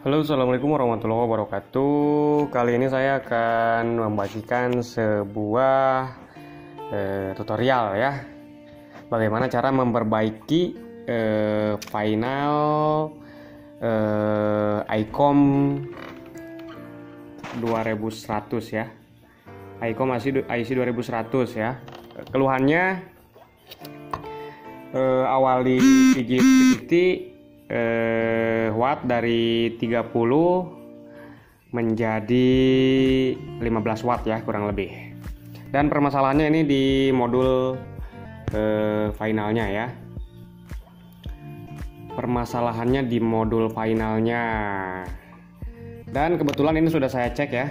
Halo, assalamualaikum warahmatullahi wabarakatuh. Kali ini saya akan membagikan sebuah tutorial ya, bagaimana cara memperbaiki final ICOM 2100 ya, ICOM IC 2100 ya. Keluhannya awal di PGT watt dari 30 menjadi 15 watt ya kurang lebih. Dan permasalahannya ini di modul finalnya ya. Permasalahannya di modul finalnya. Dan kebetulan ini sudah saya cek ya.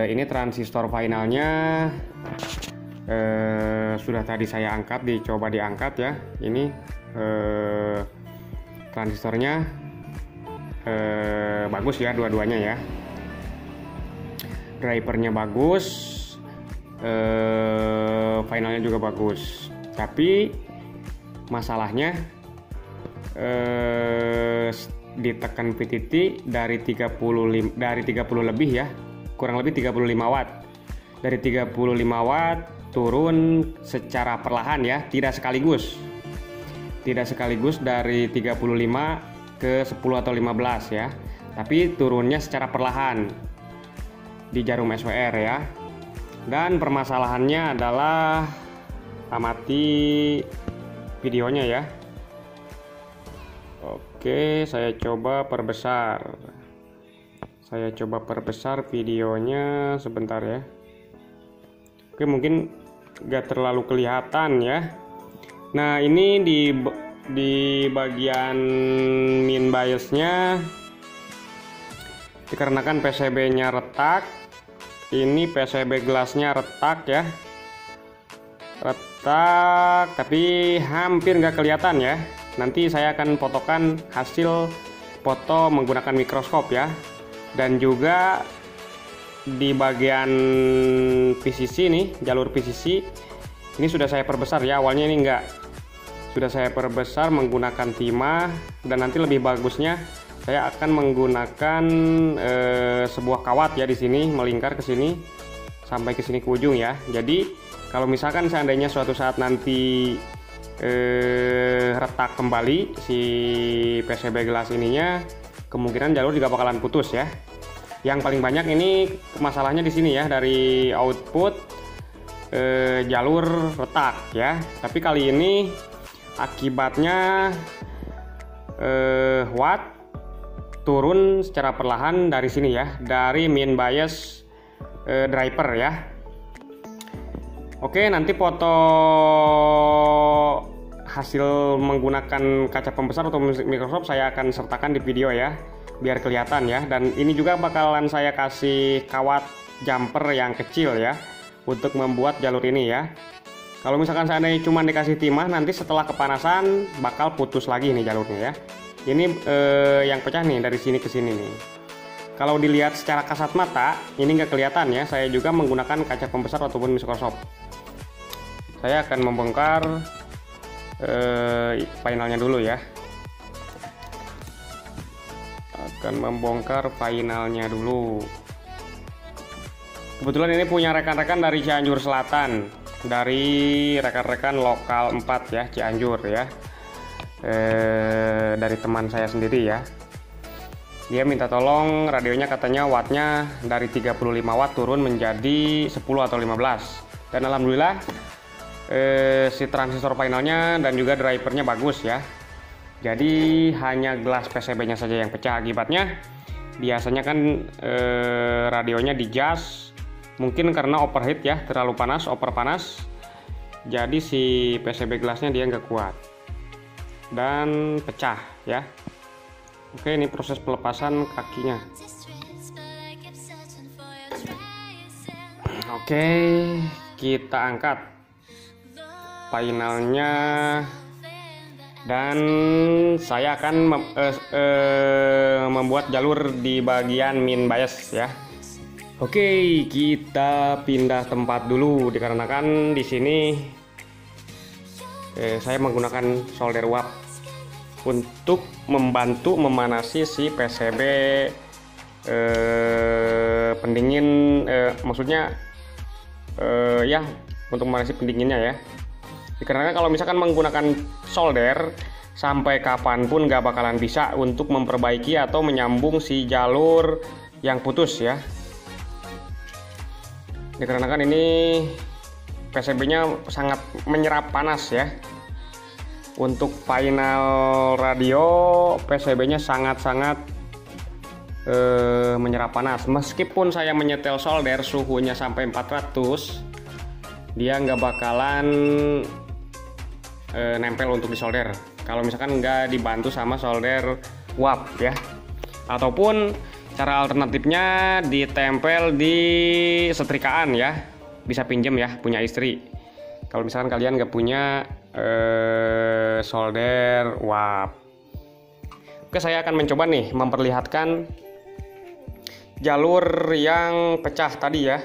Ini transistor finalnya sudah tadi saya angkat, dicoba diangkat ya. Ini transistornya bagus ya, dua-duanya ya. Drivernya bagus, finalnya juga bagus. Tapi masalahnya ditekan VTT dari 30 lebih ya, kurang lebih 35 watt. Dari 35 watt turun secara perlahan ya, tidak sekaligus dari 35 ke 10 atau 15 ya, tapi turunnya secara perlahan di jarum SWR ya. Dan permasalahannya adalah, amati videonya ya. Oke, saya coba perbesar videonya sebentar ya. Oke, mungkin gak terlalu kelihatan ya. Nah, ini di bagian min biasnya, dikarenakan PCB-nya retak, ini PCB gelasnya retak ya, tapi hampir nggak kelihatan ya. Nanti saya akan fotokan hasil foto menggunakan mikroskop ya. Dan juga di bagian PCC nih, jalur PCC ini sudah saya perbesar ya. Awalnya ini enggak, sudah saya perbesar menggunakan timah. Dan nanti lebih bagusnya saya akan menggunakan sebuah kawat ya, di sini melingkar ke sini sampai ke sini ke ujung ya. Jadi kalau misalkan seandainya suatu saat nanti retak kembali si PCB gelas ininya, kemungkinan jalur juga bakalan putus ya. Yang paling banyak ini masalahnya di sini ya, dari output jalur retak ya. Tapi kali ini akibatnya watt turun secara perlahan dari sini ya, dari min bias driver ya. Oke, nanti foto hasil menggunakan kaca pembesar atau mikroskop saya akan sertakan di video ya, biar kelihatan ya. Dan ini juga bakalan saya kasih kawat jumper yang kecil ya, untuk membuat jalur ini ya. Kalau misalkan seandainya cuma dikasih timah, nanti setelah kepanasan bakal putus lagi nih jalurnya ya. Ini yang pecah nih dari sini ke sini nih. Kalau dilihat secara kasat mata ini nggak kelihatan ya. Saya juga menggunakan kaca pembesar ataupun mikroskop. Saya akan membongkar finalnya dulu ya. Kebetulan ini punya rekan-rekan dari Cianjur Selatan, dari rekan-rekan lokal 4 ya, Cianjur ya, dari teman saya sendiri ya. Dia minta tolong radionya, katanya wattnya dari 35 watt turun menjadi 10 atau 15. Dan alhamdulillah si transistor finalnya dan juga drivernya bagus ya. Jadi hanya gelas PCB-nya saja yang pecah. Akibatnya biasanya kan radionya di jas, mungkin karena overheat ya, terlalu panas, over panas. Jadi si PCB gelasnya dia nggak kuat dan pecah ya. Oke, ini proses pelepasan kakinya. Oke, kita angkat finalnya. Dan saya akan membuat jalur di bagian min bias ya. Oke, kita pindah tempat dulu, dikarenakan di sini saya menggunakan solder uap untuk membantu memanasi si PCB pendingin, maksudnya ya untuk memanasi pendinginnya ya. Dikarenakan kalau misalkan menggunakan solder sampai kapanpun nggak bakalan bisa untuk memperbaiki atau menyambung si jalur yang putus ya. Dikarenakan ini PCB-nya sangat menyerap panas ya. Untuk final radio PCB-nya sangat-sangat menyerap panas. Meskipun saya menyetel solder suhunya sampai 400, dia nggak bakalan nempel untuk disolder kalau misalkan nggak dibantu sama solder uap ya. Ataupun cara alternatifnya ditempel di setrikaan ya, bisa pinjem ya punya istri kalau misalkan kalian nggak punya solder uap. Oke, saya akan mencoba nih memperlihatkan jalur yang pecah tadi ya.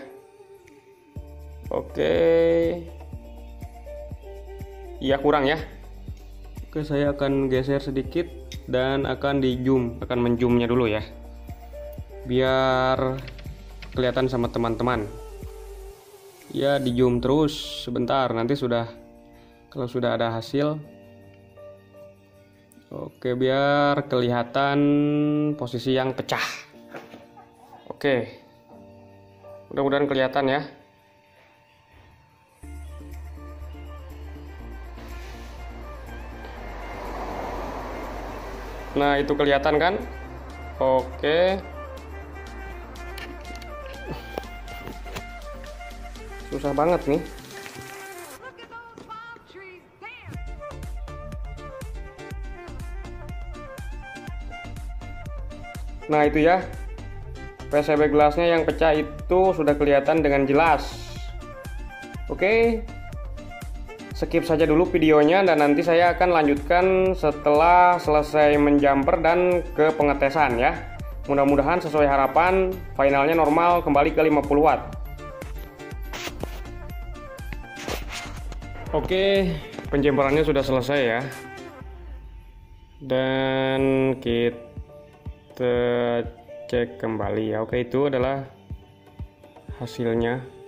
Oke, iya kurang ya. Oke, saya akan geser sedikit dan akan menzoomnya dulu ya, biar kelihatan sama teman-teman. Ya, di zoom terus sebentar, nanti kalau sudah ada hasil. Oke, biar kelihatan posisi yang pecah. Oke, mudah-mudahan kelihatan ya. Nah, itu kelihatan kan? Oke. Susah banget nih. Nah, itu ya. PCB gelasnya yang pecah itu sudah kelihatan dengan jelas. Oke. Skip saja dulu videonya dan nanti saya akan lanjutkan setelah selesai menjumper dan ke pengetesan ya. Mudah-mudahan sesuai harapan, finalnya normal kembali ke 50 watt. Oke, penjemperannya sudah selesai ya. Dan kita cek kembali ya. Oke, itu adalah hasilnya.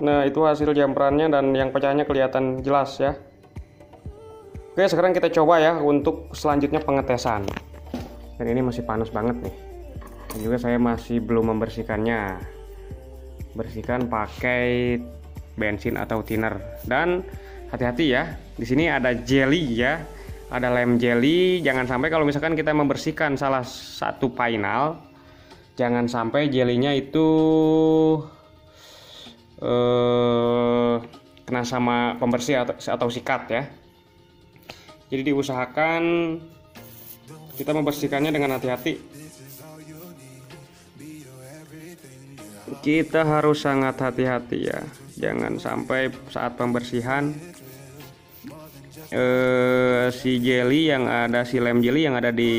Nah, itu hasil jumperannya dan yang pecahnya kelihatan jelas ya. Oke, sekarang kita coba ya untuk selanjutnya pengetesan. Dan ini masih panas banget nih. Dan juga saya masih belum membersihkannya. Bersihkan pakai bensin atau thinner. Dan hati-hati ya, di sini ada jelly ya. Ada lem jelly. Jangan sampai kalau misalkan kita membersihkan salah satu final, jangan sampai jelinya itu kena sama pembersih atau sikat ya. Jadi diusahakan kita membersihkannya dengan hati-hati. Kita harus sangat hati-hati ya. Jangan sampai saat pembersihan si lem jelly yang ada di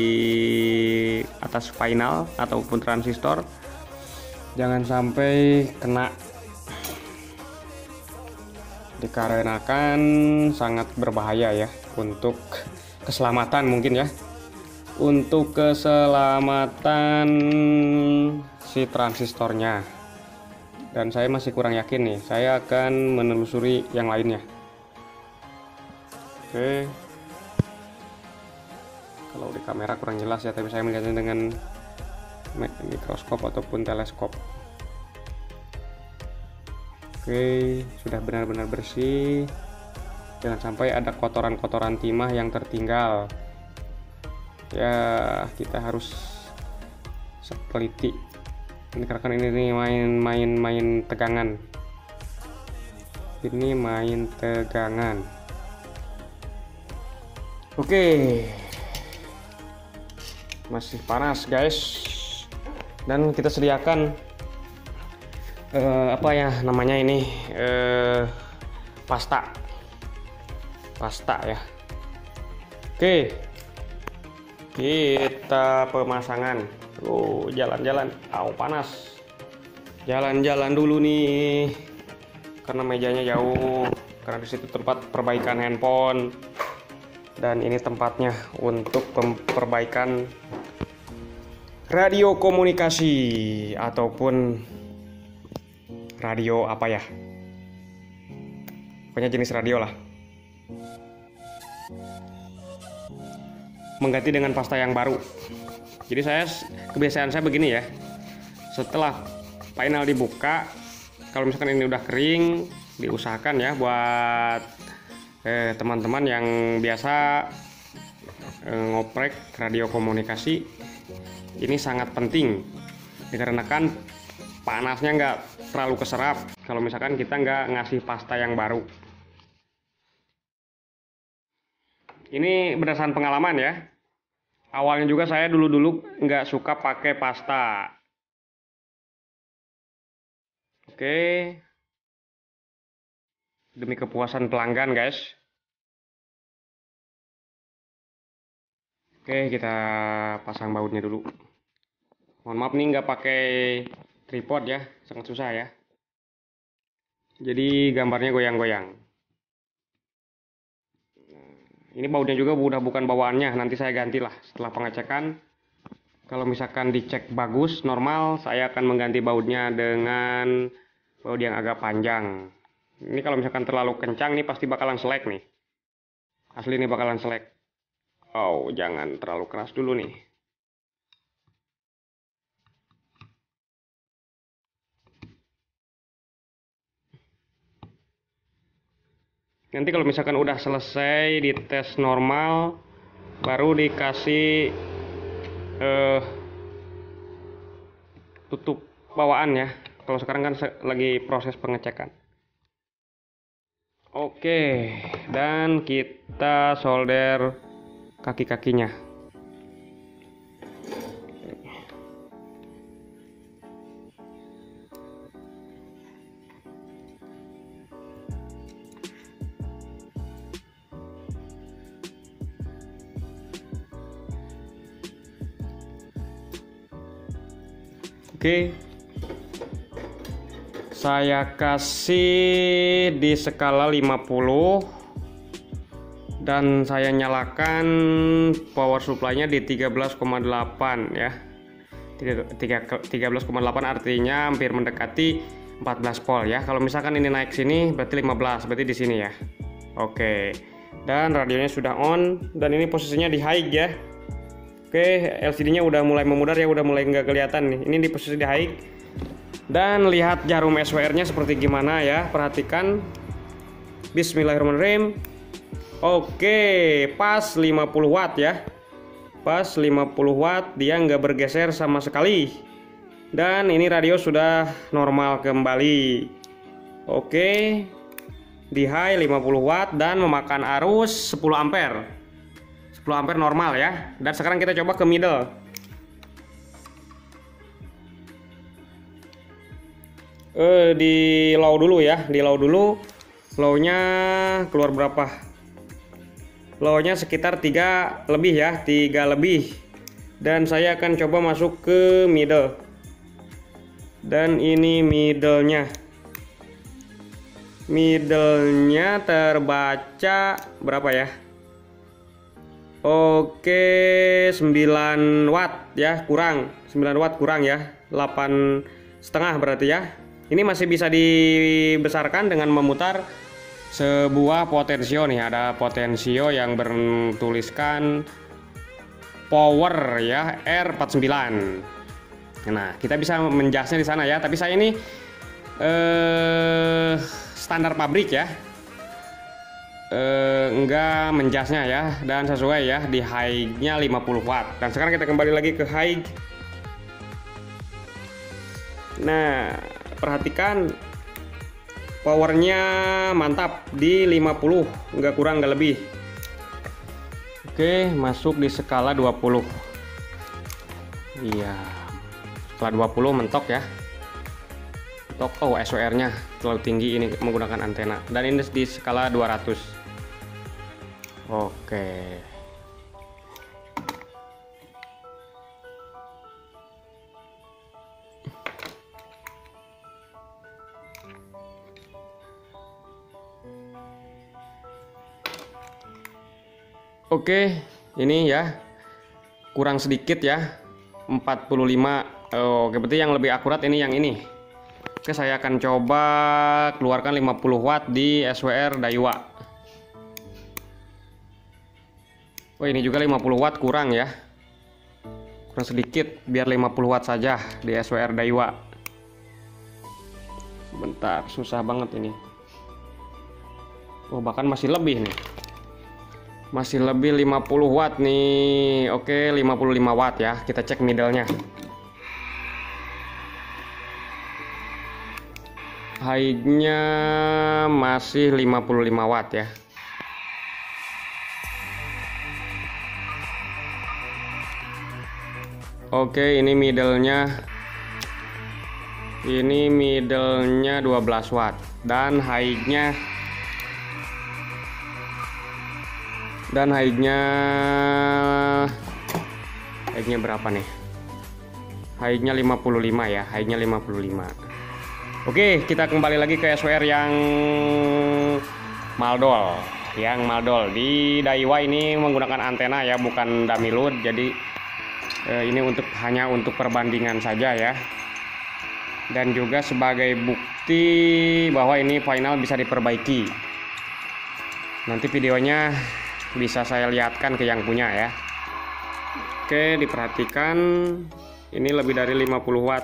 atas final ataupun transistor jangan sampai kena. Dikarenakan sangat berbahaya ya untuk keselamatan mungkin ya. Untuk keselamatan si transistornya. Dan saya masih kurang yakin nih. Saya akan menelusuri yang lainnya. Oke. Kalau di kamera kurang jelas ya, tapi saya melihatnya dengan mikroskop ataupun teleskop. Oke, sudah benar-benar bersih. Jangan sampai ada kotoran-kotoran timah yang tertinggal. Ya, kita harus teliti. Ini karena ini main tegangan. Ini main tegangan. Oke. Masih panas, guys. Dan kita sediakan apa ya namanya ini, pasta ya. Oke, kita pemasangan. Jalan-jalan, panas. Jalan-jalan dulu nih, karena mejanya jauh, karena disitu tempat perbaikan handphone. Dan ini tempatnya untuk perbaikan radio komunikasi ataupun radio apa ya, pokoknya jenis radio lah. Mengganti dengan pasta yang baru. Jadi kebiasaan saya begini ya, setelah panel dibuka, kalau misalkan ini udah kering, diusahakan ya buat teman-teman yang biasa ngoprek radio komunikasi, ini sangat penting dikarenakan panasnya nggak terlalu keserap kalau misalkan kita nggak ngasih pasta yang baru. Ini berdasarkan pengalaman ya. Awalnya juga saya dulu nggak suka pakai pasta. Oke. Demi kepuasan pelanggan guys. Oke, kita pasang bautnya dulu. Mohon maaf nih nggak pakai tripod ya, sangat susah ya. Jadi gambarnya goyang-goyang. Ini bautnya juga udah bukan bawaannya, nanti saya gantilah setelah pengecekan. Kalau misalkan dicek bagus, normal, saya akan mengganti bautnya dengan baut yang agak panjang. Ini kalau misalkan terlalu kencang nih pasti bakalan selek nih. Asli nih bakalan selek. Oh, jangan terlalu keras dulu nih. Nanti kalau misalkan udah selesai di tes normal, baru dikasih tutup bawaan ya. Kalau sekarang kan lagi proses pengecekan. Oke, dan kita solder kaki-kakinya. Oke, saya kasih di skala 50 dan saya nyalakan power supply-nya di 13,8 ya. 13,8 artinya hampir mendekati 14 volt ya. Kalau misalkan ini naik sini berarti 15, berarti di sini ya. Oke. Dan radionya sudah on dan ini posisinya di high ya. Oke, LCD-nya udah mulai memudar ya, udah mulai nggak kelihatan nih. Ini di posisi di high. Dan lihat jarum SWR-nya seperti gimana ya. Perhatikan. Bismillahirrahmanirrahim. Oke, pas 50 watt ya. Pas 50 watt, dia nggak bergeser sama sekali. Dan ini radio sudah normal kembali. Oke. Di high 50 watt dan memakan arus 10 ampere. 10 ampere normal ya. Dan sekarang kita coba ke middle. Di low dulu ya, di low dulu. Low-nya keluar berapa? Low-nya sekitar 3 lebih ya, 3 lebih. Dan saya akan coba masuk ke middle. Dan ini middle-nya. Middle-nya terbaca berapa ya? Oke, 9 watt ya, kurang 9 watt kurang ya, 8,5 berarti ya. Ini masih bisa dibesarkan dengan memutar sebuah potensio nih. Ada potensio yang bertuliskan power ya, R49. Nah, kita bisa menjasnya di sana ya. Tapi saya ini standar pabrik ya. Enggak menjasnya ya, dan sesuai ya, di high-nya 50 watt. Dan sekarang kita kembali lagi ke high. Nah, perhatikan powernya mantap di 50, nggak kurang nggak lebih. Oke, masuk di skala 20. Iya, skala 20 mentok ya. Mentok. Oh, SOR-nya terlalu tinggi, ini menggunakan antena. Dan ini di skala 200. Oke. Oke, ini ya kurang sedikit ya, 45. Oke, berarti yang lebih akurat ini yang ini. Oke, saya akan coba keluarkan 50 watt di SWR Daiwa. Oh, ini juga 50 watt kurang ya, kurang sedikit, biar 50 watt saja di SWR Daiwa. Bentar, susah banget ini. Oh, bahkan masih lebih nih, masih lebih 50 watt nih. Oke, 55 watt ya, kita cek middle-nya. High-nya masih 55 watt ya. Oke, ini middle-nya 12 watt dan high-nya berapa nih? High-nya 55 ya, high-nya 55. Oke, kita kembali lagi ke SWR yang Maldol. Yang Maldol di Daiwa ini menggunakan antena ya, bukan dummy load. Jadi ini hanya untuk perbandingan saja ya. Dan juga sebagai bukti bahwa ini final bisa diperbaiki. Nanti videonya bisa saya lihatkan ke yang punya ya. Oke, diperhatikan ini lebih dari 50 watt.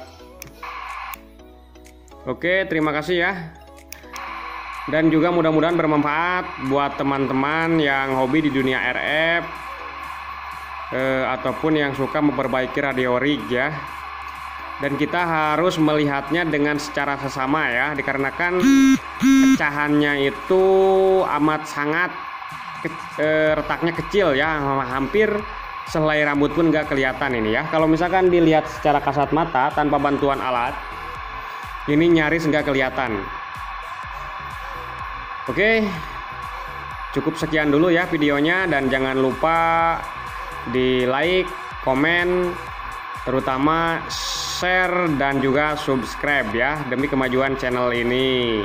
Oke, terima kasih ya. Dan juga mudah-mudahan bermanfaat buat teman-teman yang hobi di dunia RF ataupun yang suka memperbaiki radio rig ya. Dan kita harus melihatnya dengan secara sesama ya, dikarenakan pecahannya itu amat sangat retaknya kecil ya, hampir sehelai rambut pun nggak kelihatan ini ya. Kalau misalkan dilihat secara kasat mata tanpa bantuan alat, ini nyaris nggak kelihatan. Oke, cukup sekian dulu ya videonya, dan jangan lupa di like, komen, terutama share dan juga subscribe ya, demi kemajuan channel ini.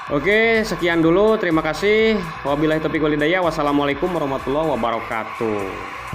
Oke, sekian dulu, terima kasih. Wabillahi taufiq wal hidayah. Wassalamualaikum warahmatullahi wabarakatuh.